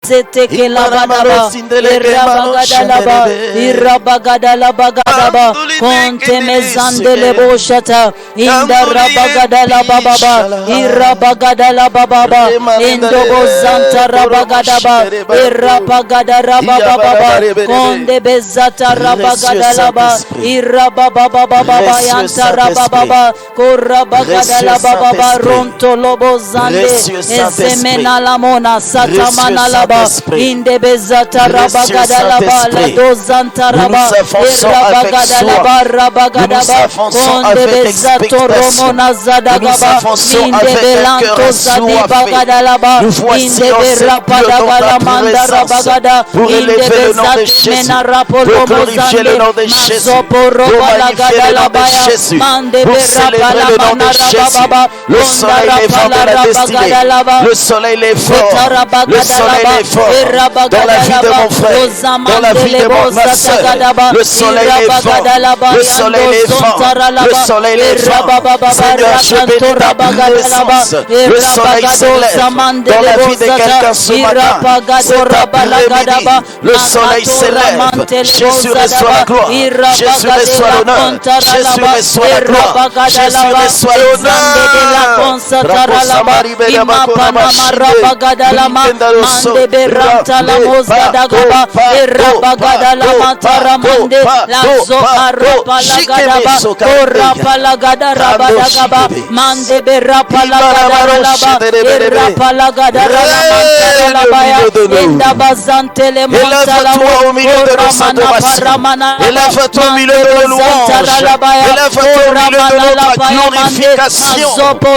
Zeteke la badaba, Irabagadalaba, Irabagadalabagadaba, Conte mezandele boshata, Inda Rabagadalababa, Irabagadalababa, Indobo Zanta Rabagadaba, Irabagadalababa, Conde Bezata Rabagadalaba, Irabababa, Yanta Rabababa, Korabagadalababa, Ronto Lobo Zande, Ezemena Lamona, Satamana Laba. Inde bezata rabagadalaba la dozanta raba rabagadalaba rabagadaba onde bezato romona zadagaba inde belanto zadi bagadalaba inde berapadagala manda rabagada inde bezat mena rapolo mozande mazopo robalagadalaba mande berapala mana rababa le soleil est fort de la destinée, le soleil est fort, le soleil est fort dans la vie de mon frère, dans la vie de ma soeur. Le soleil est fort, le soleil est fort, le soleil est fort. Seigneur, je bénis ta puissance. Le soleil s'élève dans la vie de quelqu'un ce matin. Cet après-midi, le soleil s'élève. Jésus reçoit la gloire, Jésus reçoit l'honneur, Jésus reçoit la gloire, Jésus reçoit l'honneur. La mosda dagaba irabagada la matara mande la zopa ropa la gadaba korapa la gada rabadagaba mande berapa la gada laba irapa la gada la mantara la baya inda bazante le montala ramana paramana élève-toi au milieu de la louange, élève-toi au milieu de notre glorification.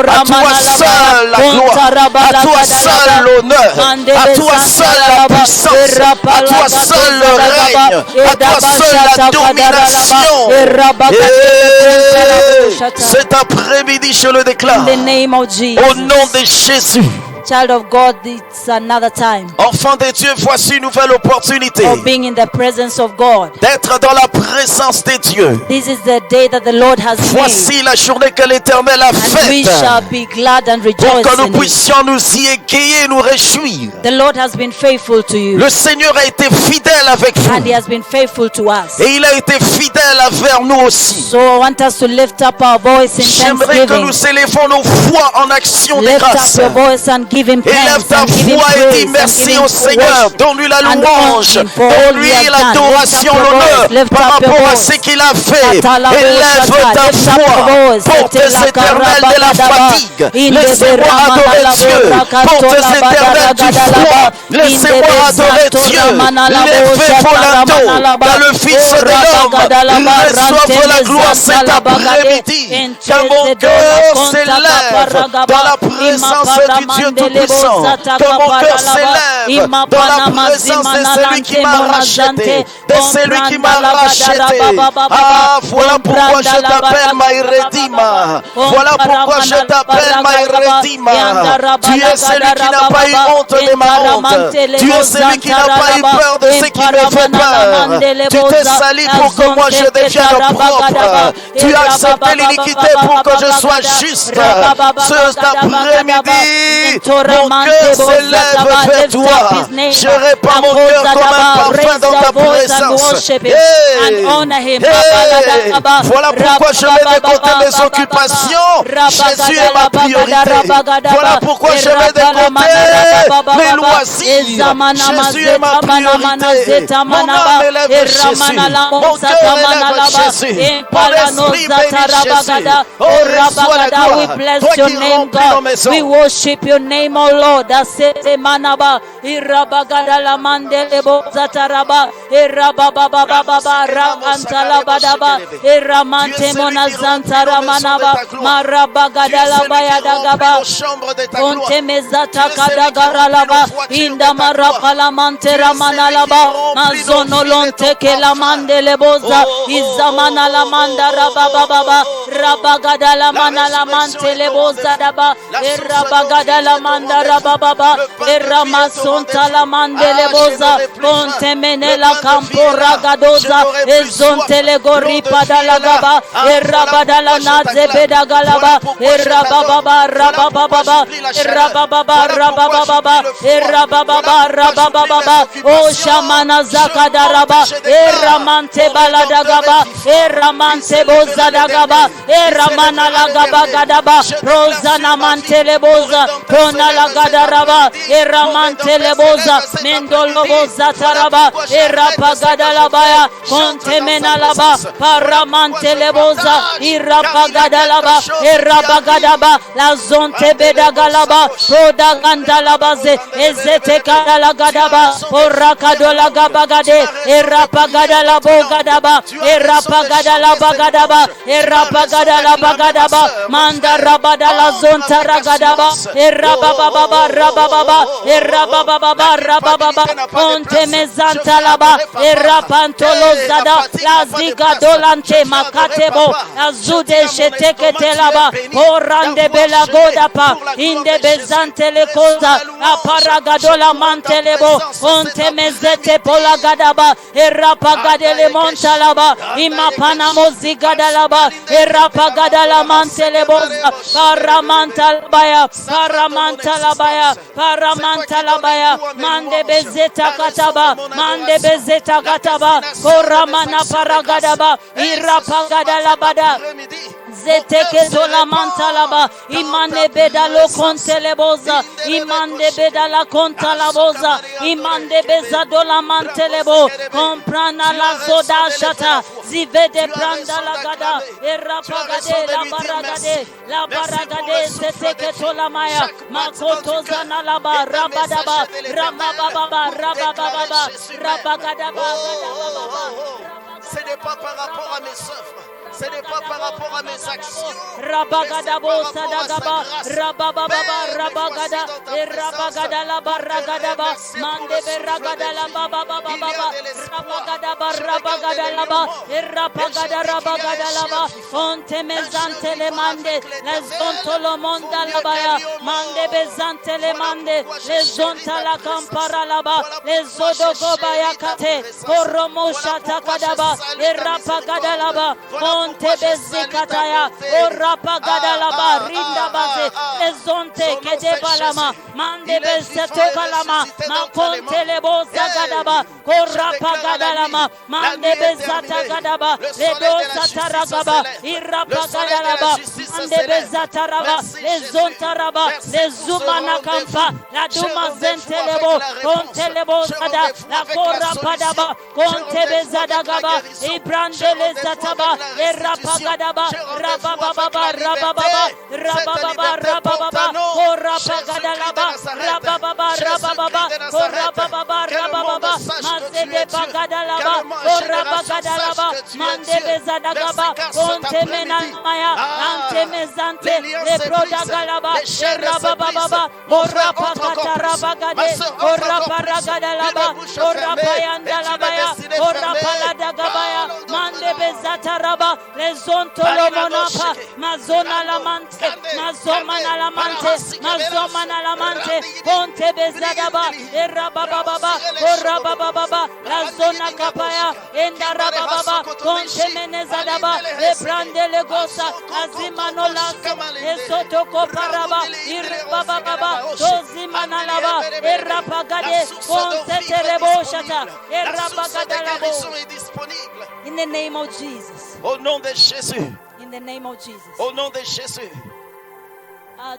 À toi seul la gloire, à toi seul l'honneur, à toi seul la puissance, à toi seul le règne, à toi seul la domination. Cet après-midi, je le déclare au nom de Jésus. Child of God, it's another time. Enfant de Dieu, voici une nouvelle opportunité of being in the presence of God. D'être dans la présence de Dieu. This is the day that the Lord has voici la journée que l'Éternel a faite. We shall be glad and rejoice pour que nous puissions nous y égayer, nous réjouir. The Lord has been faithful to you. Le Seigneur a été fidèle avec vous. And He has been faithful to us. Et il a été fidèle envers nous aussi. So I want us to lift up our voice in thanksgiving. J'aimerais que nous élevons nos voix en action de grâce. Lift up your voice and give Him thanks. Élève ta voix et dis merci au Seigneur. Donne-lui la louange, donne-lui l'adoration, l'honneur par rapport à ce qu'il a fait. Élève ta voix, porte éternel de la fatigue. Laissez-moi adorer Dieu. Porte éternel du froid. Laissez-moi adorer Dieu. Levez vos linteaux dans le Fils de l'homme. Reçoivent la gloire cet après-midi. Car mon cœur s'élève dans la présence du Dieu Tout-Puissant. Que mon cœur s'élève dans la présence de celui qui m'a racheté, de celui qui m'a racheté. Ah, voilà pourquoi je t'appelle Maïredima. Voilà pourquoi je t'appelle Maïredima. Tu es celui qui n'a pas eu honte de ma honte. Tu es celui qui n'a pas eu peur de ce qui me fait peur. Tu t'es sali pour que moi je devienne propre. Tu as accepté l'iniquité pour que je sois juste. Cet après-midi, mon cœur s'élève vers toi. Je répands mon cœur comme un parfum dans ta présence. Voilà pourquoi je mets de côté mes occupations. Jésus est ma priorité. Voilà pourquoi je mets de côté mes loisirs. Jésus est ma priorité. Mon âme élève Jésus. Mon cœur élève Jésus. Mon esprit bénit Jésus. Oh, reçois la gloire. Toi qui remplis nos maisons. We worship your name, O Lord. Asete manaba irabagada la mandele bo zataraba irababa baba rakantala badaba iramante monazantara manaba marabagada la bayada gaba onte mezata kadagara laba inda marapala mantera manalaba mazono lonte ke la mandele boza izamana la mandara baba baba Rabagadala manala mantele bozadaba. Rabagadala manda rababa. Ramasonta la mandele boza. Contemenela campora gadoza. Ezontele goripa dalagaba. Rabadala naze bedagalaba. Rabababa rabababa. Rabababa rabababa. Rabababa rabababa. O shamana zakadaraba. Ramante baladagaba. Ramante bozadagaba. Ramana lagaba gadaba. Rosana mantele boza. Prona lagadaraba. Ramante leboza. Mendolo boza taraba. Rapagadalabaya. Contemena laba. Paramante leboza. Irapagadalaba. Rabagadaba. La zonte bedagalaba. Roda gandalabaze. Ezete kadalagadaba. Orakadola gabagade. Erapagadala bogadaba. Erapagadala bagadaba. Erapagadala bagadaba. Manda rabadala zonta ragadaba. Erabababa rabababa. Erabababa rabababa. Ponte mezanta laba. Erapantolo zada. Laziga dolante makatebo. Azude shetekete laba. Orande bela godapa. Inde bezante le koza. Aparagadola mantelebo. Ponte mezete pola gadaba. Erapagadele montalaba. Imapana mozigadalaba. Erapagadala mantelebo. Paramantalabaya. Paramantalabaya. Paramantalabaya. Mande bezeta kataba. Mande bezeta kataba. Koramana paragadaba. Irapagadalabada. Zeteke tola mantalaba. Imane bedalo konteleboza. Imande bedala kontalaboza. Imande bezadola mantelebo. Comprana la zoda shata. Zivede pranda la gada. Erapagade la baragade. La baragade zeteke tola maya. Makoto zana laba. Rabadaba. Ramababa. Rabababa. Rabagadaba. Ce n'est pas par rapport à mes œuvres. Ce n'est pas par rapport à mes actions. Rabagadabo sadagaba. Rabababa. Rabagada. Rabagada la baragadaba. Mande beragada la baba. Rabagadaba. Rabagada la ba. Rabagada rabagada la ba. Fonte mezante le mande. Les zontolo monda la baya. Mande bezante le mande. Les zonta la campara la ba. Les zodogo baya kate. Koromo shata kadaba. Rapagada la ba. Fonte bezikataya. Rapagada la ba. Rinda baze. Les zonte kede balama. Mande bezeto kalama. Ma konte le boza gadaba. Korapagada lama. Mande bezata gadaba. Le dosa taragaba. Irapagada laba. Mande bezata raba. Le zonta raba. Le zumana kampa. La duma zente lebo. Konte lebo zada. La korapadaba. Konte bezada gaba. Ibrande le zataba. Le rapagadaba. Rabababa. Rabababa. Rabababa. Rabababa. Korapagada laba. Rabababa. Rabababa. Korabababa. Rabababa. Mazede bagadalaba, orabagadalaba, mande bezadagaba, konte menamaya, ante mezante, le prodagalaba, rabababa, orapakatarabagade, oraparagadalaba, orapayandalabaya, orapaladagabaya, mande bezataraba, le zontolo monapa, mazona lamante, mazomana lamante, mazomana lamante, konte bezadaba, erabababa, orabababa, la zona kapaya, enda rabababa, konte menezadaba, le prande le gosa, azimano laso, le soto koparaba, irabababa, dozimana laba, erapagade, konte tereboshata, erabagadalabo. In the name of Jesus. Au nom de Jésus. In the name of Jesus. Au nom de Jésus.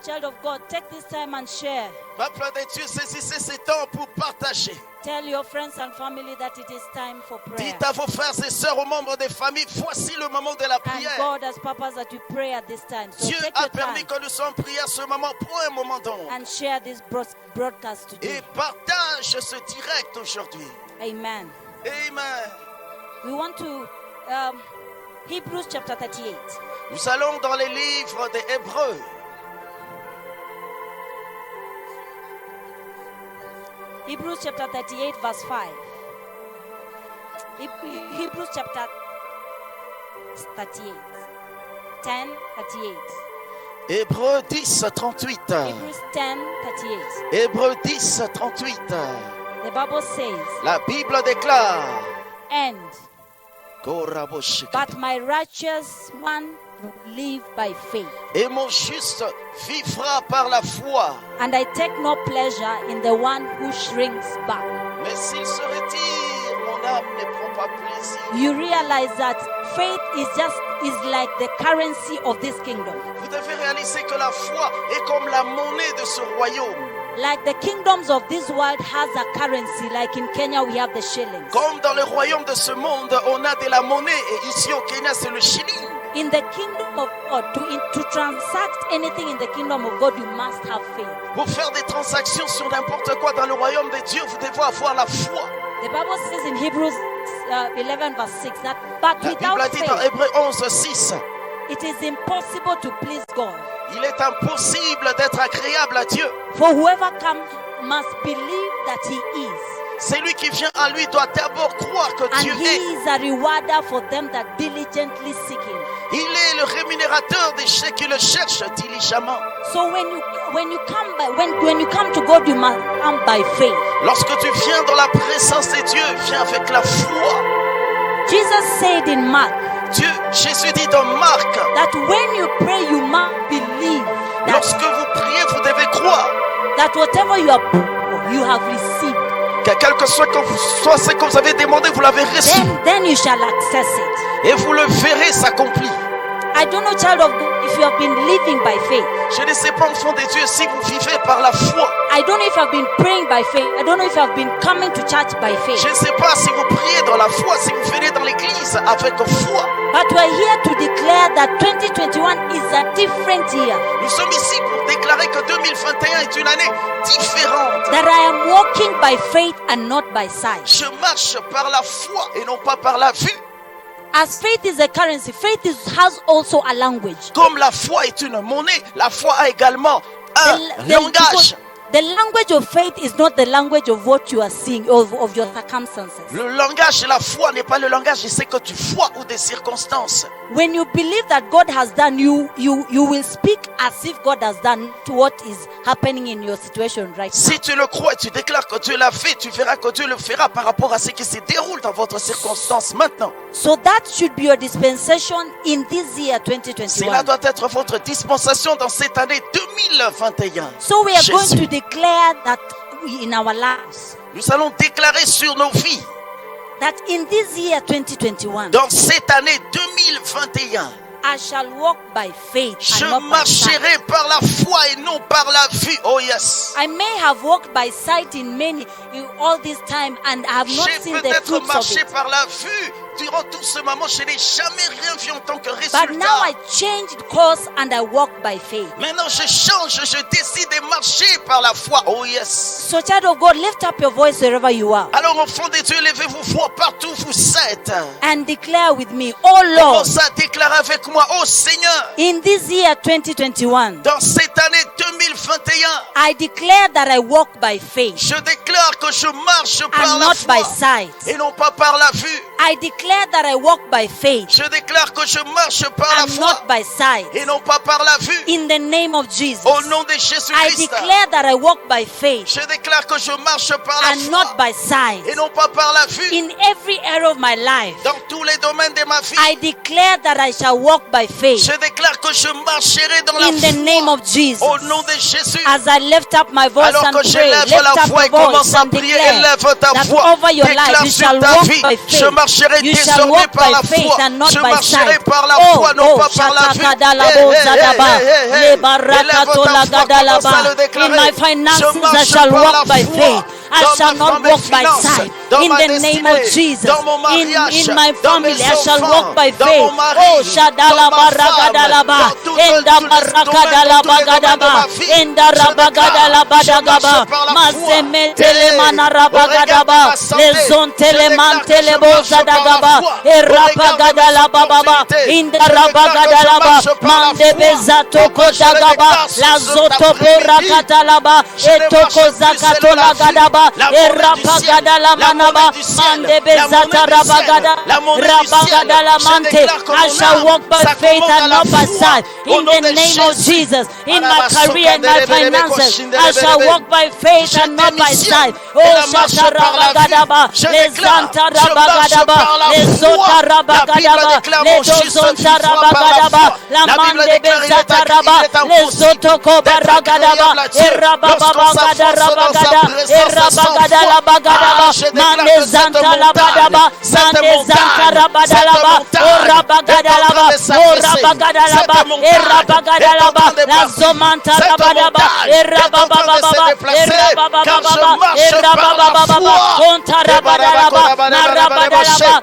Child of God, take this time and share. Peuple de Dieu, saisissez ce temps pour partager. Tell your friends and family that it is time for prayer. Dites à vos frères et sœurs, aux membres des familles, voici le moment de la prière. And God has purpose that you pray at this time. So Dieu take a your permis time que nous soyons priés à ce moment. Prends un moment donc. and share this broadcast today. Et partage ce direct aujourd'hui. Amen. Amen. We want to Hebrews chapter 38. Nous allons dans les livres des Hébreux. Hebrews chapter 38 verse 5. Hebrews chapter 38. 10:38. Hébreux 10, 38. Hebrews 10:38. Hébreux 10, 38. The Bible says, La Bible déclare. and but my righteous one will live by faith. Et mon juste vivra par la foi. And I take no pleasure in the one who shrinks back. Mais s'il se retire, mon âme ne prend pas plaisir. You realize that faith is like the currency of this kingdom. Vous devez réaliser que la foi est comme la monnaie de ce royaume. Like the kingdoms of this world has a currency, like in Kenya we have the shillings. Comme dans le royaume de ce monde, on a de la monnaie et ici au Kenya c'est le shilling. In the kingdom of God, to transact anything in the kingdom of God, you must have faith. Pour faire des transactions sur n'importe quoi dans le royaume de Dieu, vous devez avoir la foi. The Bible says in Hebrews 11 verse 6 that but La Bible a without dit dans faith, Hébreux 11, 6, it is impossible to please God. il est impossible d'être agréable à Dieu. For whoever comes must believe that He is. Celui qui vient à lui doit d'abord croire que And Dieu He est. is a rewarder for them that diligently seek Him. Il est le rémunérateur de ceux qui le cherchent diligemment. So when you come to God, you must come by faith. Lorsque tu viens dans la présence de Dieu, viens avec la foi. Jesus said in Mark Jésus dit dans Marc, that when you pray, you must believe lorsque vous priez, vous devez croire that whatever you have received. que quel que soit ce que vous avez demandé, vous l'avez reçu. Then you shall access it. Et vous le verrez s'accomplir. I don't know, child of God, if you have been living by faith. Je ne sais pas, enfant de Dieu, si vous vivez par la foi. I don't know if you have been praying by faith. I don't know if you have been coming to church by faith. Je ne sais pas si vous priez dans la foi, si vous venez dans l'église avec foi. But we're here to declare that 2021 is a different year. Nous sommes ici pour déclarer que 2021 est une année différente. That I am walking by faith and not by sight. Je marche par la foi et non pas par la vue. As faith is a currency, has also a language. Comme la foi est une monnaie, la foi a également un langage. The language of faith is not the language of what you are seeing, of your circumstances. Le langage de la foi n'est pas le langage de ce que tu vois ou des circonstances. When you believe that God has done, you will speak as if God has done to what is happening in your situation right now. Si tu le crois et tu déclares que Dieu l'a fait, tu verras que Dieu le fera par rapport à ce qui se déroule dans votre circonstance maintenant. So that should be your dispensation in this year 2021. Cela doit être votre dispensation dans cette année 2021. So we are Jésus. going to declare that in our lives, Nous allons déclarer sur nos vies, that in this year 2021, dans cette année 2021, I shall walk by faith je and not by sight. marcherai par la foi et non par la vue. Oh yes. I may have walked by sight in all this time and I have not J'ai seen the peut-être fruits of marché it. par la vue durant tout ce moment. Je n'ai jamais rien vu en tant que But now résultat. I changed course and I walk by faith. Maintenant je change, je décide de marcher par la foi. Oh yes. So child of God, lift up your voice wherever you are Alors enfants de Dieu, levez vos voix partout où vous êtes. and declare with me, oh Lord, Commencez à déclarer avec moi, oh Seigneur, in this year 2021, dans cette année 2021, I declare that I walk by faith je déclare que je marche par and la not by foi sight. et non pas par la vue. I declare that I walk by faith Je déclare que je marche par la and foi not by sight. et non pas par la vue. In the name of Jesus, Au nom de I Jésus-Christ, declare that I walk by faith je déclare que je marche par la and foi not by sight. et non pas par la vue. In every area of my life, Dans tous les domaines de ma vie, I declare that I shall walk by faith je déclare que je marcherai dans la in the name foi of Jesus. au nom de Jésus. As I lift up my voice Alors and que je pray, lève lift la up voix et your voice commence à and prier, declare élève ta that voix, over your life déclare you sur shall ta walk vie, by je faith. marcherai You shall désormais walk par la by faith foi, and not je by marcherai sight. par la foi, non pas par la vue. In my finances I shall walk by faith. I shall not walk by sight. In the name of Jesus. In my family I shall walk by faith. Oh, Shadala Baragadalaba. Enda barakada la bagadaba. Enda rabagada la badagaba. Mazemetele manarabagadaba. Les ontele mantele bozadagaba. Erapagada la bababa. Inda rabagada la ba. Mande bezato kodagaba. La zoto porakata la ba. Etoko zakato la gadaba. Erapagada la manaba. Mande bezata rabagada. Rabagada la mante. I shall walk by faith and not by sight. In the name of Jesus, in my career and my finances, I shall walk by faith and not by sight. Oh, Shatarabagaba, les Antarabagadaba, les Sotarabagadaba, les Dozontarabagaba, la Mande Bezataraba, les Sotokobarabagaba, Erababagadabagada, Erabagadalabagadaba, Mande Zantalabadaba, Mande Zantarabadalaba, Orabagadalaba, Orabagadalaba, Erabagadalaba, la Zomanta Rabadaba, Erabababa, Erabababa, Erabababa, Kontarabadalaba, Narabadalaba.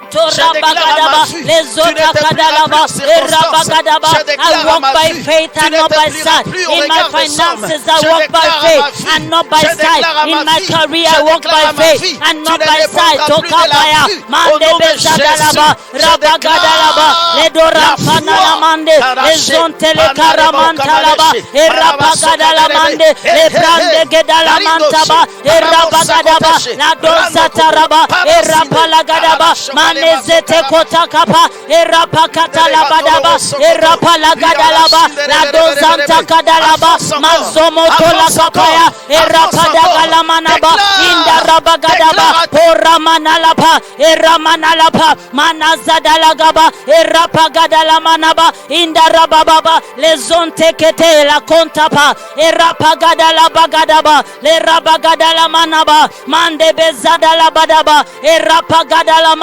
Torabakadaba, Lezotrakadalaba, Erabagadaba. I walk by faith and not by sight. In my finances, I walk by faith and not by sight. In my career, I walk by faith and not by sight. Tokabaya, Mande Bezadalaba, Rabagadalaba, Ledorampanamande, Lezontele Karamantalaba, Erabagadalamande, Lebrande Gedalamantaba, Erabagadaba, Ladozataraba, Erapalagadaba, Nezete kota kapa erapakata labadaba erapalagadalaba la dozanta kadalaba mazomo tola kapaya erapadagalamanaba indarabagadaba poramanalapa eramanalapa manazadalagaba erapagadamanaba indarababa lezonte kete la kontapa erapagadalabagadaba lerabagadamanaba mande bezadalabadaba erapagadala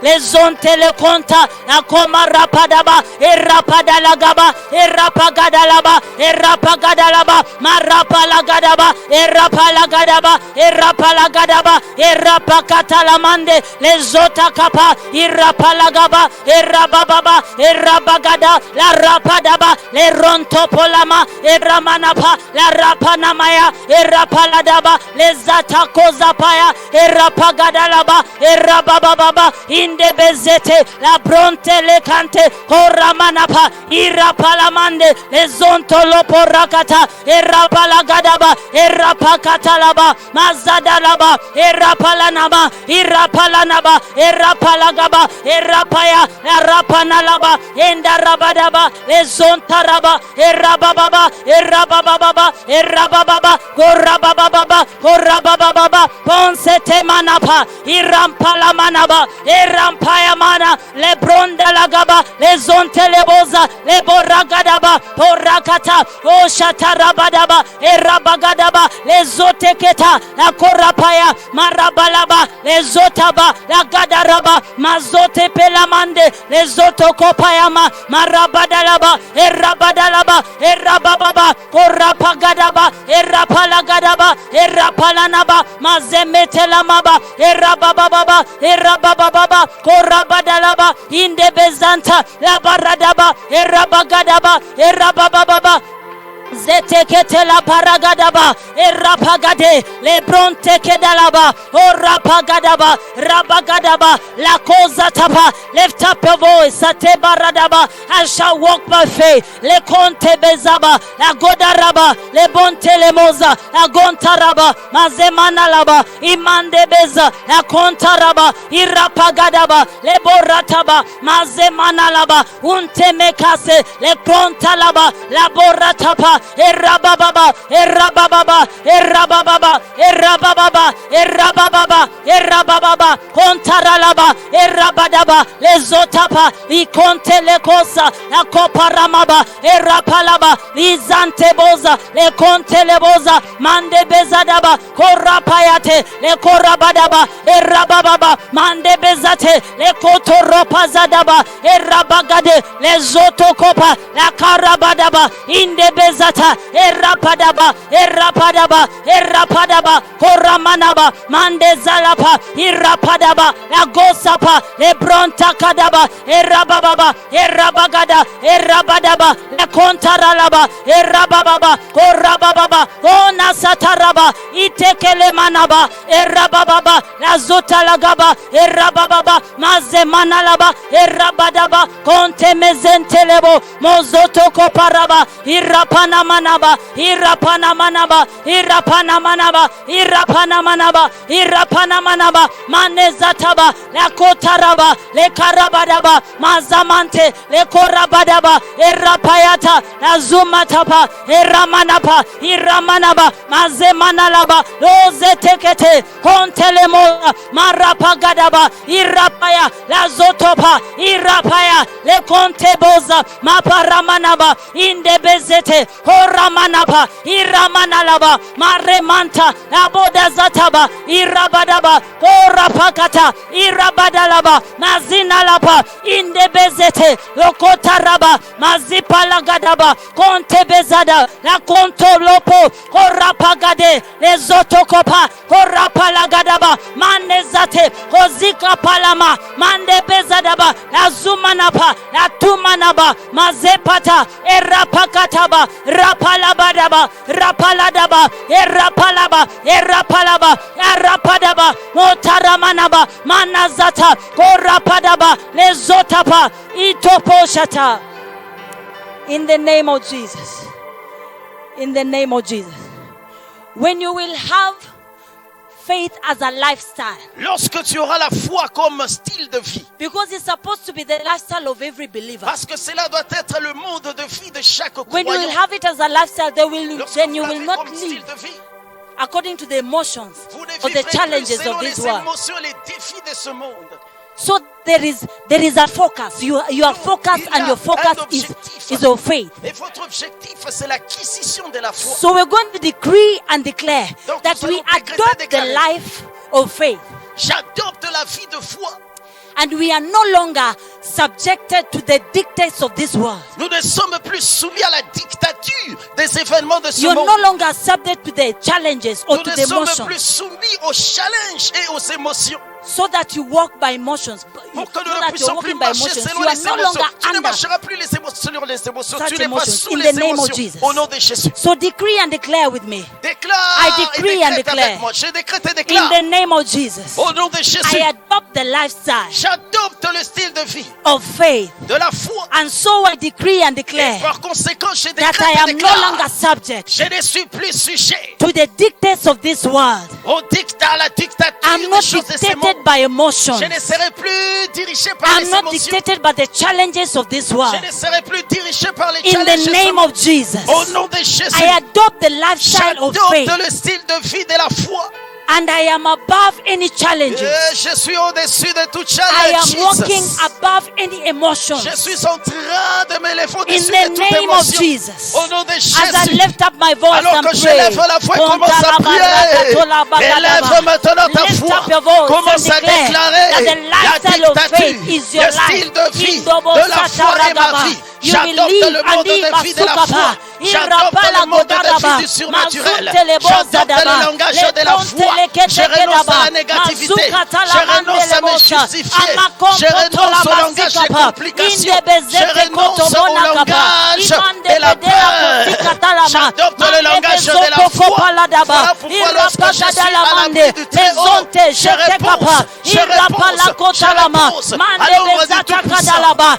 les zonte le conta la coma rapadaba erapadalagaba erapagadalaba erapagadalaba marapalagadaba erapalagadaba erapalagadaba erapakatalamande les zota kapa erapalagaba erababa erabagada la rapadaba le rontopolama eramanapa la rapanamaya erapaladaba les zatakozapaya erapagadalaba erababa inde bezete la bronte le cante koramanapa irapalamande le zontolo porakata erapalagadaba erapakatalaba mazadalaba erapalanaba irapalanaba erapalagaba erapaya erapanalaba endarabadaba le zontaraba erababa erababa erababa korababa korababa ponsete manapa irampala manaba erampaya mana le bronda lagaba le zonte le boza le boragadaba porakata o shatarabadaba erabagadaba le zoteketa la korapaya marabalaba le zotaba la gadaraba mazote pelamande le zotokopayama marabadalaba erabadalaba erababa korapagadaba erapalagadaba erapalanaba mazemetelamaba erababa erababa korabadalaba inde bezanta la baradaba erabagadaba erababa zetekete la paragadaba erapagade le bronte kedalaba orapagadaba rabagadaba la cosa tapa. Lift up your voice sate baradaba. I shall walk by faith le conte bezaba la godaraba le bonte le moza la gontaraba mazemana laba imande beza la kontaraba irapagadaba le borataba mazemana laba unte mekase le kontalaba la boratapa erababa erababa erababa erababa erababa erababa kontaralaba erabadaba lezotapa ikonte lekosa la koparamaba erapalaba lizante boza le konte leboza mande bezadaba korapayate le korabadaba erababa mande bezate le kotoropazadaba erabagade le zotokopa la karabadaba inde bezate Mazata, Erapadaba, Erapadaba, Erapadaba, Koramanaba, Mandezalapa, Irapadaba, Lagosapa, Lebronta Kadaba, Erababa, Erabagada, Erabadaba, Lakontaralaba, Erababa, Korababa, Onasataraba, Itekele Manaba, Erababa, Lazota Lagaba, Erababa, Mazemanalaba, Erabadaba, Conte Mezentelebo, Mozoto Koparaba, Irapana Manaba, Irapana Manaba, Irapana Manaba, Irapana Manaba, Irapana Manaba, Manezataba, Lakotaraba, Lekarabadaba, Mazamante, Lekorabadaba, Erapayata, Lazumatapa, Eramanapa, Iramanaba, Mazemanalaba, Lozetekete, Kontelemora, Marapagadaba, Irapaya, Lazotopa, Irapaya, Lekonteboza, Maparamanaba, Indebezete, Horamanapa, Iramanalaba, Maremanta, Labodazataba, Irabadaba, Korapakata, Irabadalaba, Mazinalaba, Indebezete, Lokotaraba, Mazipalagadaba, Kontebezada, La Kontolopo, Korapagade, Lezotokopa, Korapalagadaba, Manezate, Kozika Palama, Mandebezadaba, La Zumanapa, La Tumanaba, Mazepata, Erapakataba, Rapalabadaba, Rapaladaba, Erapalaba, Erapalaba, Erapadaba, Motaramanaba, Manazata, Korapadaba, Lezotapa, Itoposhata. In the name of Jesus. In the name of Jesus. When you will have faith as a lifestyle. Lorsque tu auras la foi comme style de vie. Because it's supposed to be the lifestyle of every believer. Parce que cela doit être le mode de vie de chaque croyant. When you will have it as a lifestyle, then you will not live according to the emotions or the challenges of this world. So there is a focus. You are focused, and your focus is of faith. Et votre objectif, c'est l'acquisition de la foi. So we're going to decree and declare that we adopt the life of faith. J'adopte la vie de foi. And we are no longer subjected to the dictates of this world. Nous ne sommes plus soumis à la dictature des événements de ce You're monde. no longer subject to the challenges or Nous to ne the sommes emotions. plus soumis aux challenges et aux émotions. So that you walk by emotions. Pour que So nous ne that you're puissions plus walking by marcher emotions. selon You are les no émotions. longer Tu ne under marcheras plus selon les émotions. such Tu n'es pas emotions. sous In les the name of émotions. Jesus. Au nom de Jésus. So decree and declare with me. Déclare I decree et and décrète declare. avec moi. Je décrète et In déclare. the name of Jesus. Au nom de Jésus. I adopt the lifestyle J'adopte le style de vie of faith. de la foi. And so I decree and Et declare par conséquent, je that décrète I et am no déclare. longer subject Je ne suis plus sujet to the dictates of this world. au dictat, la dictature I'm des not choses de ces mondes. dictated by emotions. Je ne serai plus dirigé par I'm les not émotions. dictated by the challenges of this world. Je ne serai plus dirigé par les In challenges the de ce name monde. of Jesus, Au nom de Jésus, I adopt the lifestyle of faith. j'adopte le style de vie de la foi. And I am above any challenges. Et je suis au-dessus de tout I challenge. am walking Jesus. above any emotions. Je suis en train de m'élever In au-dessus the de toute name of émotion. Jesus, Au nom de as I Jésus. lift up my voice Alors and que je pray, lève la voix et commence à prier. Élève maintenant ta lift foi. up your voice Commence and à declare déclarer that the lifestyle of la faith dictature, is your le style life. de vie Indobo de la foi est ma sataradaba. vie. You will J'adopte live le and monde live de vie de la foi. masukapa. J'adopte le monde de vie du surnaturel. J'adopte le langage de la foi. Je renonce à la négativité. Je renonce à me justifier. Je renonce au langage des complications. Je renonce au langage de la peur. J'adopte le langage de la foi. Voilà pourquoi lorsque je suis à l'abri du Très-Haut, je réponds à l'ombre du Tout-Puissant.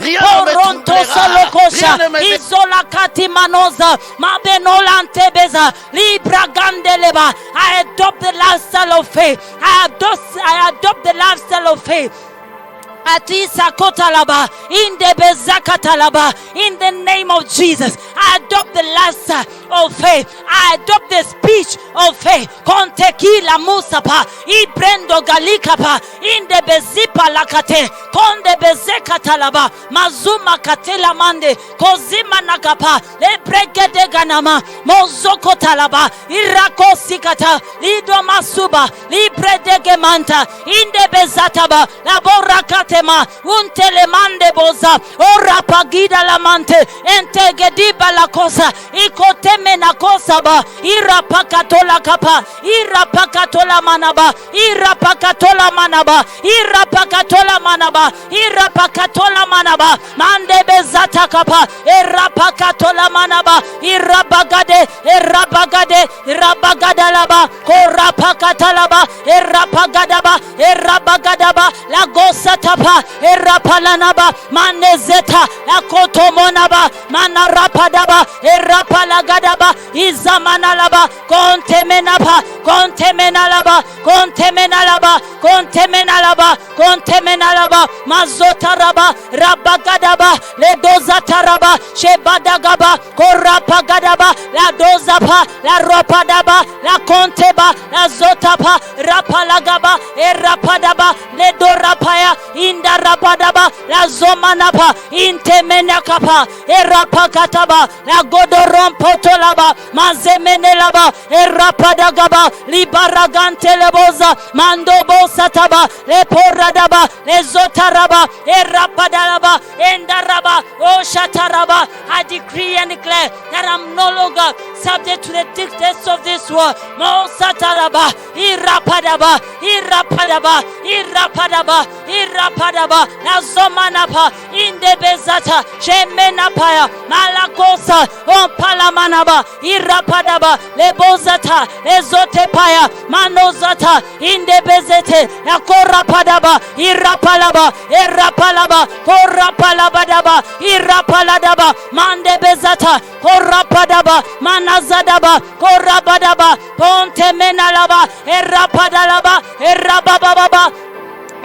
Rien ne me troublera. Rien ne me Izola kati manoza mabenolante beza libra gandeleba. I adopt the lifestyle of faith. I adopt the lifestyle of faith. Atisa kotalaba in the bezakatalaba in the name of Jesus. I adopt the lifestyle of faith. I adopt the speech of faith. Kontekila musapa ibrendo galikapa in the bezipa lakate konde bezekatalaba mazuma katela mande kozima nakapa lebregede ganama mozoko talaba irakosikata lido masuba libredege manta in the bezataba laborakata Untema, untelemande boza, ora pagida la mante, entegediba la cosa, ikoteme na kosa ba, ira pakatola kapa, ira pakatola manaba, ira pakatola manaba, ira pakatola manaba, ira pakatola manaba, mande bezata kapa, ira pakatola manaba, ira bagade, rabagadalaba, kora pakatalaba, ira pagadaba, ira bagadaba, la gosa tapa, ira palanaba, manezeta, la kotomonaba, manarapadaba, ira palagadaba, izamanalaba, kontemenapa, kontemenalaba, kontemenalaba, kontemenalaba, kontemenalaba, mazotaraba, rabagadaba, ledozataraba, shebadagaba, korapagadaba, la dozapa, la ropadaba, la konteba, la zotapa, rapalagaba, erapadaba, ledorapaya, indarapadaba, la zomanapa, intemenakapa, erapakataba, la godorompotolaba, mazemenelaba, erapadagaba, libaraganteleboza, mandobosataba, leporadaba, lezotaraba, erapadalaba, endaraba, oshataraba. I decree and declare that I'm no longer subject to the dictates of this world. Mosataraba, irapadaba, irapadaba, irapadaba, irapadaba, nazomanapa, indebezata, shemenapaya, malakosa, ompalamanaba, irapadaba, lebozata, lezotepaya, manozata, indebezete, nakorapadaba, irapalaba, irapalaba, korapalabadaba, irapaladaba, mandebezata, korapadaba, manazadaba, korabadaba, ponte menalaba, erapadalaba, erabababa,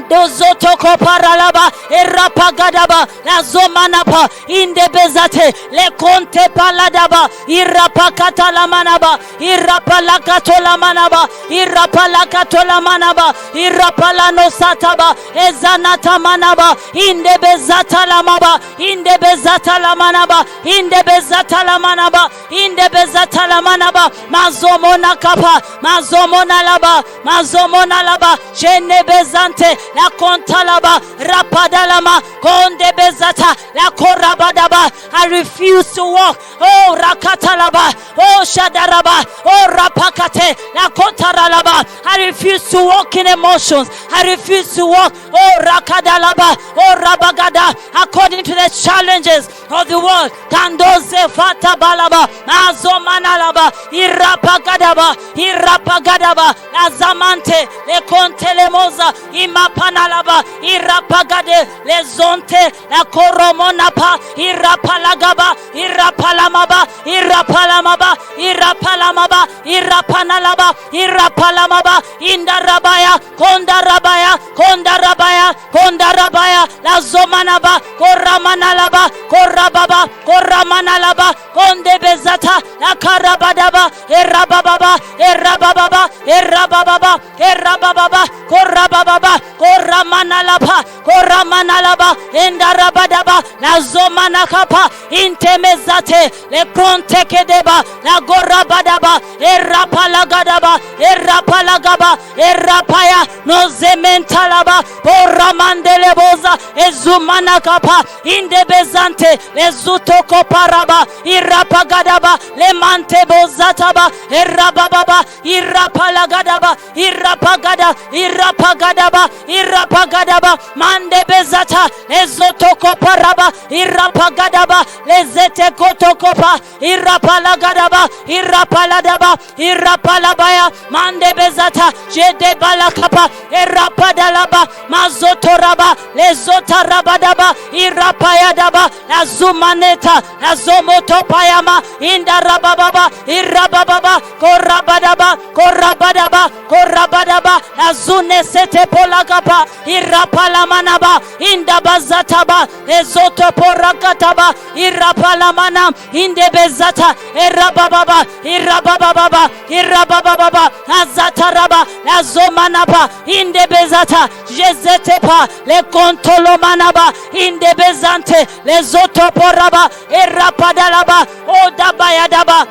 dozotoko paralaba, erapagadaba, la zomanapa, indebezate, le conte paladaba, irapakatala manaba, irapalakatola manaba, irapalakatola manaba, irapalano sataba, ezanata manaba, indebezata la maba, indebezata la manaba, indebezata la manaba, indebezata la manaba, mazomona kapa, mazomona laba, mazomona laba, jenebezante, la kontalaba, rapadalama, kondebezata, la korabadaba. I refuse to walk. Oh, rakatalaba, oh, shadaraba, oh, rapakate, la kontaralaba. I refuse to walk in emotions. I refuse to walk, oh, rakadalaba, oh, rabagada, according to the challenges of the world. Kandoze fatabalaba, azomanalaba, irapagadaba, irapagadaba, azamante, le kontelemoza, imapanalaba, irapagade, le zonte, la koromonapa, irapalagaba, irapalamaba, irapalamaba, irapalamaba, irapanalaba, irapalamaba, indarabaya, kondarabaya, kondarabaya, kondarabaya, la zomanaba, koramanalaba, korababa, koramanalaba, kondebezata, la karabadaba, erabababa, erabababa, erabababa, erabababa, korabababa, koramanalaba, koramanalaba, endarabadaba, la zomanakapa, intemezate, le kontekedeba, la gorabadaba, erapalagadaba, erapalagaba, erapaya, no zementalaba, poramandeleboza, ezumanakapa, indebezante, le zutoko paraba, irapagadaba, le mantebozataba, erabababa, irapalagadaba, irapagada, irapagadaba, irapagadaba, mandebezata, ezotoko paraba, irapagadaba, lezete kotokopa, irapalagadaba, irapaladaba, irapalabaya, mandebezata, jedebalakapa, irapadalaba, mazotoraba, lezotarabadaba, irapayadaba, lazumaneta, lazomotopayama, indarabababa, irabababa, korabadaba, korabadaba, korabadaba, lazunesete polakapa, irapalamanaba, indabazataba, ezotoporakataba, irapalamana, indebezata, irabababa, irabababa, irabababa, azataraba, lazomanaba, indebezata, jezetepa, le kontolomanaba, indebezante, lezotoporaba, irapadalaba, odabayadaba,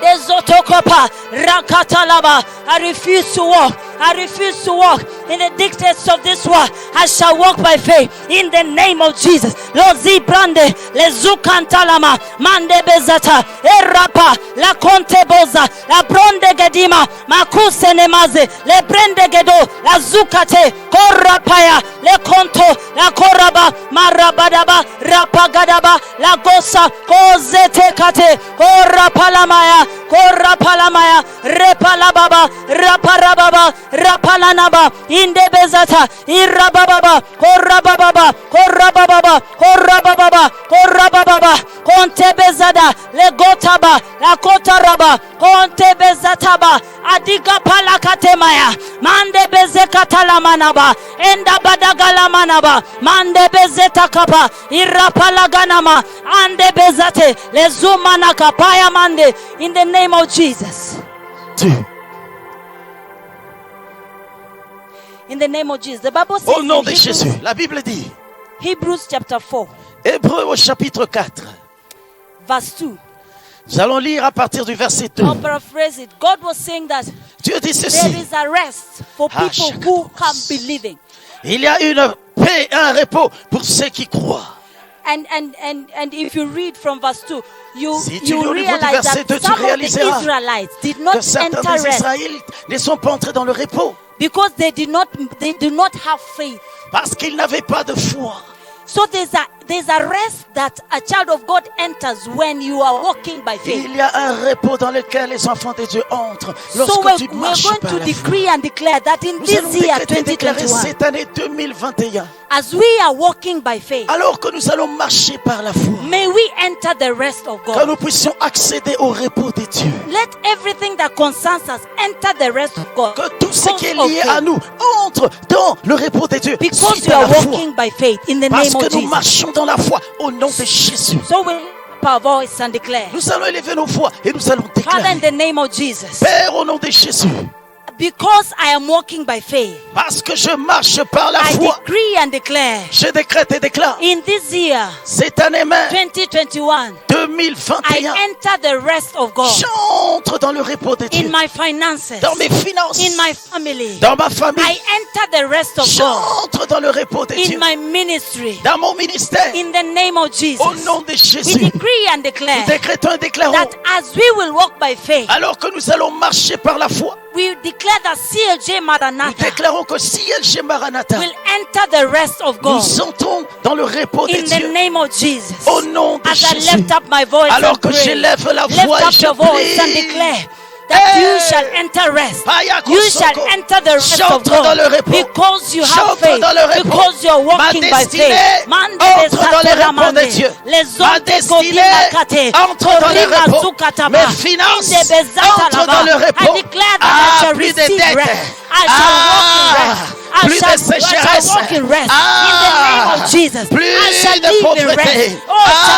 Ezotokopa, Rakatalaba. I refuse to walk. I refuse to walk in the dictates of this world. I shall walk by faith in the name of Jesus. Lord Zibrande, Lezukantalama, Mande Bezata, Erapa, La Conte Boza, La Bronde Gedima, Makuse Nemaze, Le Brende Gedo, La Zukate, Korapaya, Le Conto, La Koraba, Marabadaba, Rapagadaba, La Gosa, Kozete Kate, Korapalamaya, Korapalamaya, Repalababa, Raparababa, Rapalanaba, Indebezata, Irabababa, Korabababa, Korabababa, Korabababa, Korabababa, Kontebezada, Legotaba, Lakotaraba, Kontebezataba, Adiga Palakatemaya, Mande Bezekatalamanaba, Enda Badagalamanaba, Mande Bezetakapa, Irapalaganama, Ande Bezate, Lezumanaka, Paya Mande, in the name of Jesus. In the name of Jesus. The Bible says, au nom de Jésus, la Bible dit, Hebrews chapter 4, Hébreux au chapitre 4. verse 2. Nous allons lire à partir du verset 2. I'll paraphrase it. God was saying that Dieu dit there ceci. is a rest for people who come believing. Il y a une paix et un repos pour ceux qui croient. And if you read from verse 2, Si tu lis you au niveau du realize verset 2, that tu some of the réaliseras Israelites did que not certains enter des rest Israélites ne sont pas entrés dans le repos because they do not have faith. parce qu'ils n'avaient pas de foi. So there's a rest that a child of God enters when you are walking by faith. Il y a un repos dans lequel les enfants de Dieu entrent So lorsque tu we're marches going par to la foi. decree and declare that in Nous this allons year décréter 2021, cette année 2021, as we are walking by faith, alors que nous allons marcher par la foi, may we enter the rest of que God. nous puissions accéder au repos de Dieu. Let everything that concerns us enter the rest of God. Que tout ce qui est Because of lié faith. à nous entre dans le repos de Dieu. Because Suite you à are la foi. walking by faith in the Parce name of que nous Jesus. marchons dans la foi au nom de Jésus. So we lift our voice and declare, Nous allons élever nos voix et nous allons Father, in déclarer. the name of Jesus, Père, au nom de Jésus, because I am walking by faith, parce que je marche par la I foi, decree and declare, je décrète et déclare, in this year cette année même, 2021, I 2021, enter the rest of God j'entre dans le repos de in Dieu, my finances, dans mes finances, in my family. dans ma famille, I enter the rest of God j'entre dans le repos de in Dieu, my ministry. dans mon ministère, In the name of Jesus, au nom de we Jésus. decree and Nous declare décrétons et déclarons, that as we will walk by faith, alors que nous allons marcher par la foi, we declare that CLJ nous Maranatha déclarons que si El Maranatha, will enter the rest of God nous entrons dans le repos de in the Dieu, name of Jesus. au nom de As I Jésus. lift up my voice Alors and que pray, j'élève la lift voix et up je your voice and prie. declare that you Hey! shall enter rest. Paya You shall Kosoko. enter the rest of J'entre dans le God repos. because you have J'entre faith, dans le repos. because you are walking Ma by destinée faith. Mande entre dans le besatela repos de mande. Dieu. Les Ma ondes destinée kodimakate. entre dans le Korima repos. zukataba. Mes finances Inde bezata entrent laba. dans le repos. I declare that I shall Plus de receive dettes. rest. I shall walk in rest. I Plus de shall sécheresse. walk in rest. In the name of Jesus. Plus I shall de live in pauvreté. rest. Oh,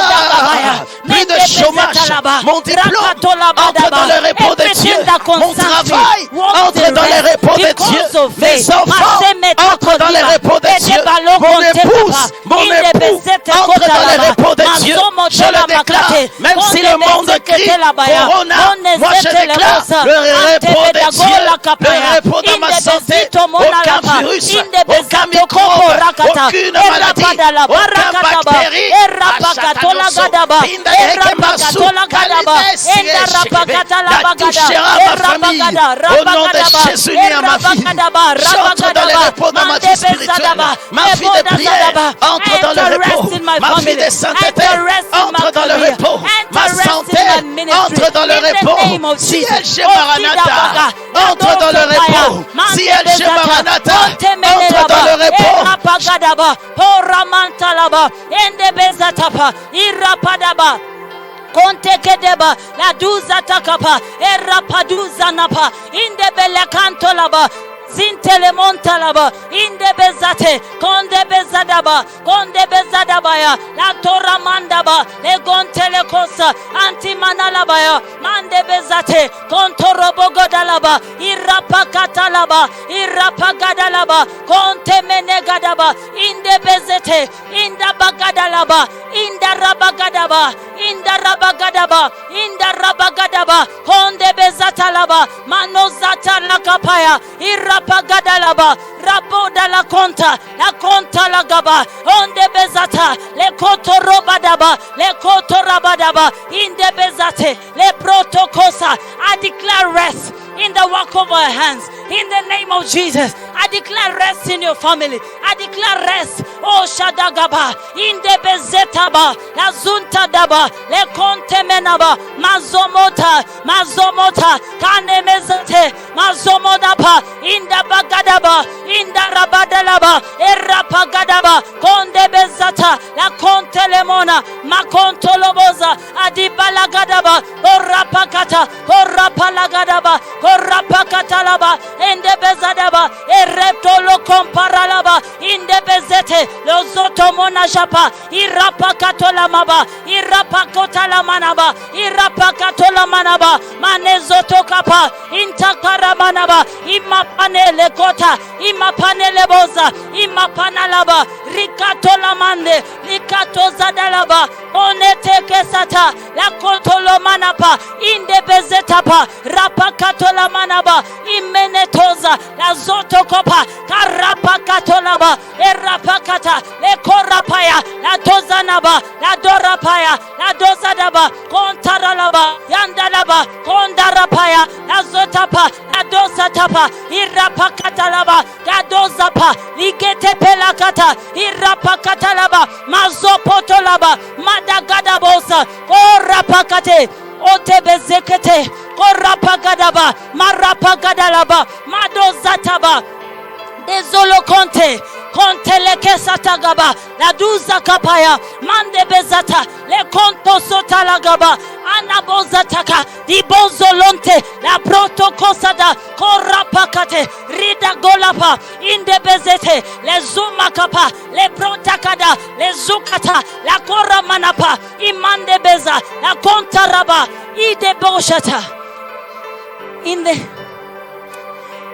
Shadabaya. Plus de Mende chômage. bezata laba. Mon diplôme Rakatola entre dans le repos de Everything Dieu. that Mon concerns travail me, walk entre in dans le rest. repos de Because Dieu. of Mes faith. enfants Masemeta entrent dans le kodiba. repos de Dieu. Edebalo Mon épouse, kontebaba. mon Inde époux bezete entre dans le kotalaba. repos de Dieu. Mazomo Je le tola déclare. makate. Même si le monde crie Corona, moi je déclare le repos de Dieu. Le repos dans ma santé. Aucun virus, aucun microbe, aucune maladie, aucun bactérie. La touchera ma famille. Au nom de Jésus, ni à ma vie. J'entre dans le repos dans ma vie spirituelle. Ma vie de prière entre dans le repos. Ma vie de sainteté entre dans le repos. Ma santé entre dans le repos. Si El Maranatha entre dans le repos. Si El Maranatha entre dans le repos. Kontekedeba la duza takapa erapaduza napa inde bele kantolaba zintele montalaba inde bezate konde bezadabaya la tora mandaba le gontele kosa anti manalabaya mande bezate kontorobogodalaba irapakatalaba irapagadalaba konte menegadaba inde bezete inda bagadalaba inda rabagadaba konde bezatalaba manozata lakapaya Rapagadalaba, Raboda la conta la gaba, onde bezata, le koto robadaba, le koto rabadaba, inde bezate, le protokosa. I declare rest in the work of our hands. In the name of Jesus, I declare rest in your family. I declare rest. Oh Shadagaba, in the Bezetaba, La Zunta Daba, Le Conte Menaba, Mazomota, Kanemezate, Mazomodapa, in the Bagadaba, in the Rabadalaba, Erapagadaba, Conde Bezata, La Conte Lemona, Macontoloboza, Adibalagadaba, Orapakata, Orapalagadaba, Orapakatalaba, Ende bezadaba, ereptolo komparalaba, inde bezete, lozoto monajapa, irapakatola maba, irapakotala manaba, irapakatola manaba, manezoto kapa, intakara manaba, imapanele kota, imapanele boza, imapanalaba, rikatola mande, rikatozadalaba, oneteke sata, la kotolo manapa, inde bezetapa, rapakatola manaba, imenetoza la zotokopa karapakatolaba erapakata le korapaya la tozanaba la dorapaya la dozadaba kontaralaba yandalaba kondarapaya la zotapa la dosatapa irapakatalaba la dozapa ligetepelakata irapakatalaba mazopotolaba madagadabosa korapakate otebezekete korapagadaba marapagadalaba madozataba dezolo konte leke satagaba la duza kapaya mande bezata le konto sotalagaba anabozataka di bozolonte la protokosada korapakate rida golapa inde bezete le zumakapa le protakada le zukata la koramanapa imande beza la kontaraba ide boshata.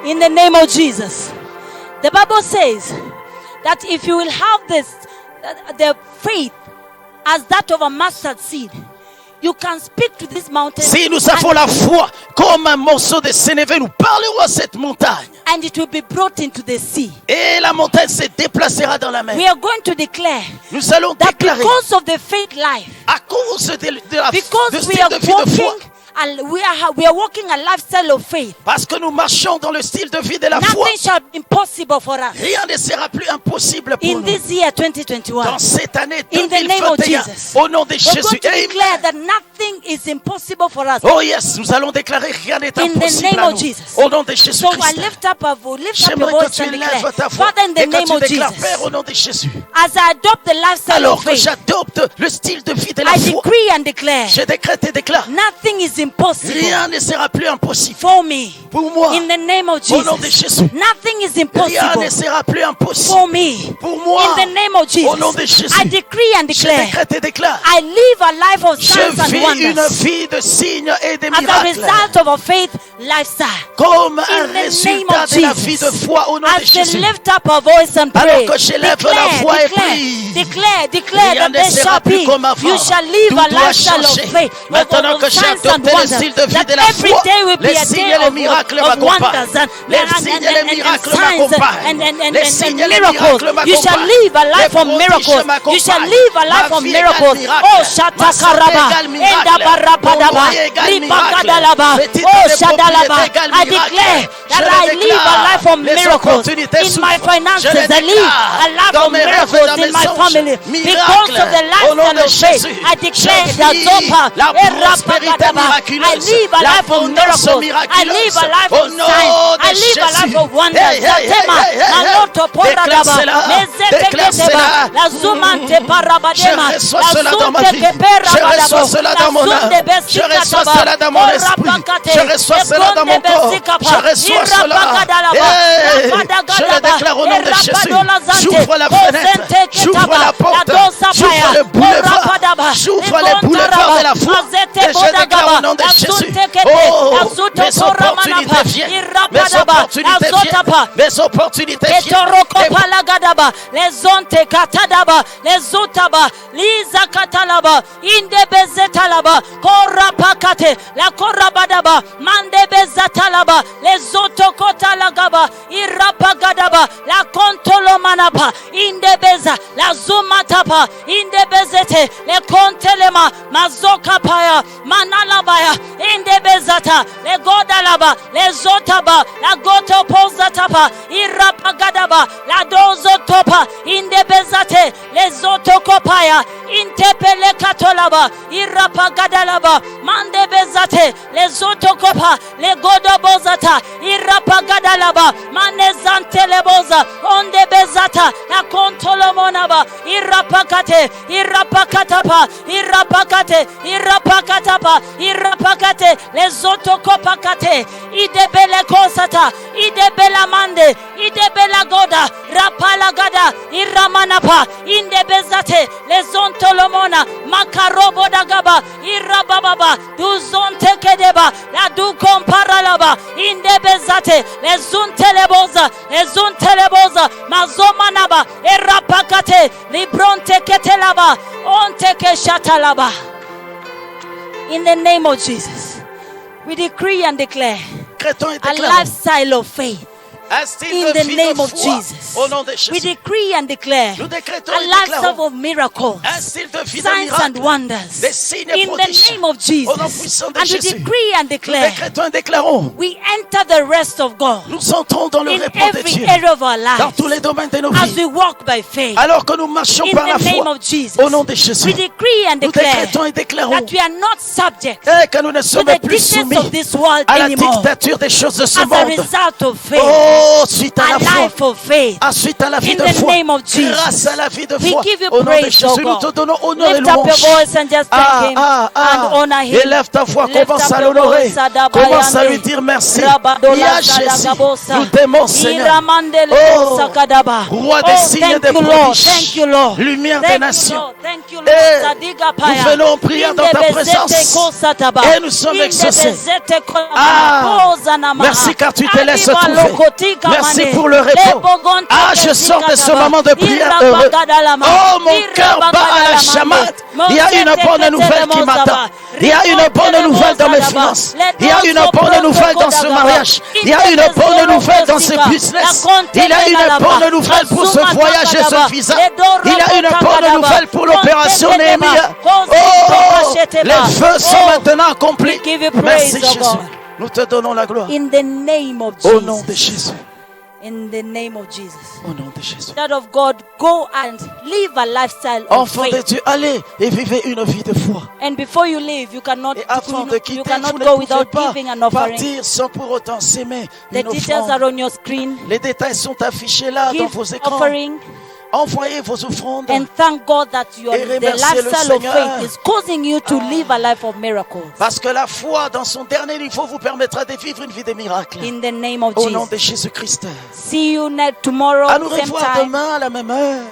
In the name of Jesus, the Bible says that if you will have the faith as that of a mustard seed, you can speak to this mountain. Si nous avons la foi comme un morceau de sénévé, nous parlerons à cette montagne. And it will be brought into the sea. Et la montagne se déplacera dans la mer. We are going to declare Nous allons that déclarer because of the faith life, à cause de style we de vie de foi. We are walking a lifestyle of faith. Parce que nous marchons dans le style de vie de la foi. Nothing shall be impossible for us. Rien ne sera plus impossible pour In nous. this year 2021, Dans cette année in the name of 2021, Jesus, au nom de we're Jésus. going to Amen. declare that nothing is impossible for us. Oh yes, nous allons déclarer rien n'est In the impossible name à of nous. Jesus. Au nom de Jésus So I Christ. lift up your J'aimerais que voice tu and lèves declare, ta voix Father, in the et que name tu of déclares, Jesus, Père, au nom de Jésus. as I adopt the lifestyle Alors of que faith, j'adopte le style de vie de la I foi, decree and declare, je décrète et déclare, nothing is impossible rien ne sera plus impossible for me. pour moi. In the name of Au nom de Jesus, Jésus. nothing is Rien impossible ne sera plus impossible for me. pour moi. In the name of Au nom de Jesus, Jésus. I decree and Je declare, décrète et déclare, I live a life of signs je and vis une wonders vie de signes et de as a miracles. result of a faith lifestyle. Comme In un the name résultat of de la vie de Jesus, foi au nom de as they Jésus. lift up our voice and pray, Alors que j'élève la voix et prie, declare rien that ne there sera shall plus be, comme avant. you shall live Tout a doit lifestyle of changer. faith, Maintenant que of j'ai signs and adopté le wonders, style de vie that de la every foi, day will be les a signes day et les of miracles wonders m'accompagnent. Les signes et les miracles m'accompagnent. Les signes et les miracles You shall m'accompagnent. live a life of Les miracles. prodiges You shall m'accompagnent. live a life Ma of vie miracles. égale miracle. Oh, Ma santé Shatakaraba, égale miracle. Endabarabadaba, Mon foyer égale Ripagadalaba, miracle. Les titres oh, de Shadalaba. propriété égale I miracle. declare Je that le I live a life of déclare. Les miracles opportunités in my s'ouvrent. finances. Je le I live a déclare. life Dans of mes rêves et miracles dans in mes my songes. family. Because of the Au nom lifestyle de of faith, Jésus, I declare je that vis Zopa, la prospérité I miraculeuse, live a life of l'abondance miracles. I miraculeuse. live a life Au of nom signs. de I live a life Jésus. of wonders. Hey, hey, Zatema, hey, hey, hey. Maloto Déclare Poradaba, cela. Déclare Mezeteketeba, cela. la Zumante Parabadema, Je reçois la cela dans ma vie. Zuntekepera Je reçois Badabo, cela la dans mon âme. Je reçois Zundebestikataba, cela dans mon esprit. Orapakate, Je reçois cela dans mon corps. Je reçois cela. Hey, je le déclare au nom de Jésus. J'ouvre la fenêtre. J'ouvre la porte. J'ouvre le boulevard. J'ouvre les boulevards de la foi. Et je déclare au nom nom de Jésus. Oh, mes opportunités viennent. Mes opportunités viennent. Mes opportunités viennent. Les zonte katadaba, les zotaba, liza katalaba, inde bezetalaba, korapakate, la korabadaba, mande bezatalaba, les zotokotalagaba, irapagadaba, la kontolomanaba, inde beza, la zumatapa, inde bezete, le kontelema, mazokapaya, manalabaya, inde bezata, le godalaba, le zotaba, la gotopozatapa, irapagadaba, la dozotopa, inde bezate, le zotokopaya, intepele katolaba, irapagadalaba, mande bezate, le zotokopa, le godobozata, irapagadalaba, manezante leboza, onde bezata, la kontolomonaba, irapakate, irapakatapa, irapakate, irapakatapa, irapakate, le zotokopakate, idebele kosata, idebela mande, idebela goda, rapalagada, iramanapa, indebezate, le zontolomona, makarobo dagaba, irabababa, du zonte kedeba, la du komparalaba, indebezate, le zunteleboza, mazomanaba, erapakate, libronte ketelaba, onte keshatalaba. In the name of Jesus, we decree and declare a lifestyle of faith. In the name of Jesus, we decree and declare a lifestyle of miracles, signs and wonders. In the name of Jesus, and we decree and declare we enter the rest of God in every area of our lives as we walk by faith. In the name of Jesus, we decree and declare that we are not subject to the dictates of this world anymore as a result of faith. Suite à la life of faith. Suite à la vie in de the foi. name of Jesus. Grâce à la vie de we foi. give you Au nom praise, de Jésus, nous te donnons honneur et Lift up your louange. voice and just thank him and honor him. Élève ta voix, commence à l'honorer. Commence à lui dire merci. Il y a Jésus. Nous t'aimons, Seigneur. Oh, roi des signes et des prodiges. Lumière des nations. Et nous venons en prière dans ta présence. Et nous sommes exaucés. Merci car tu te laisses trouver. Merci pour le repos. Je sors de ce moment de prière heureux. Oh, mon cœur bat à la chamade. Il y a une bonne nouvelle qui m'attend. Il y a une bonne nouvelle dans mes finances. Il y a une bonne nouvelle dans ce mariage. Il y a une bonne nouvelle dans ce business. Il y a une bonne nouvelle pour ce voyage et ce visa. Il y a une bonne nouvelle pour l'opération Néhémia. Oh, les feux sont maintenant accomplis. Merci Jésus. Nous te donnons la gloire. In the name of Jesus. Au nom de Jésus. In the name of Jesus. Au nom de Jésus. Child of God, go and live a lifestyle of Enfant de Dieu, allez et vivez une vie de foi. And before you leave, you cannot, et avant de quitter, you cannot vous ne go pouvez without pas giving an offering. Partir sans pour autant s'aimer. The details are on your screen. Les détails sont affichés là dans vos écrans. Offering. Envoyez vos offrandes. And thank God that the lifestyle of faith is causing you to live a life of miracles. Parce que la foi dans son dernier niveau vous permettra de vivre une vie de miracles. In the name of Au Jesus. nom de Jésus-Christ. See you tomorrow. À nous same revoir time. demain à la même heure.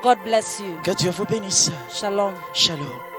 God bless you. Que Dieu vous bénisse. Shalom. Shalom.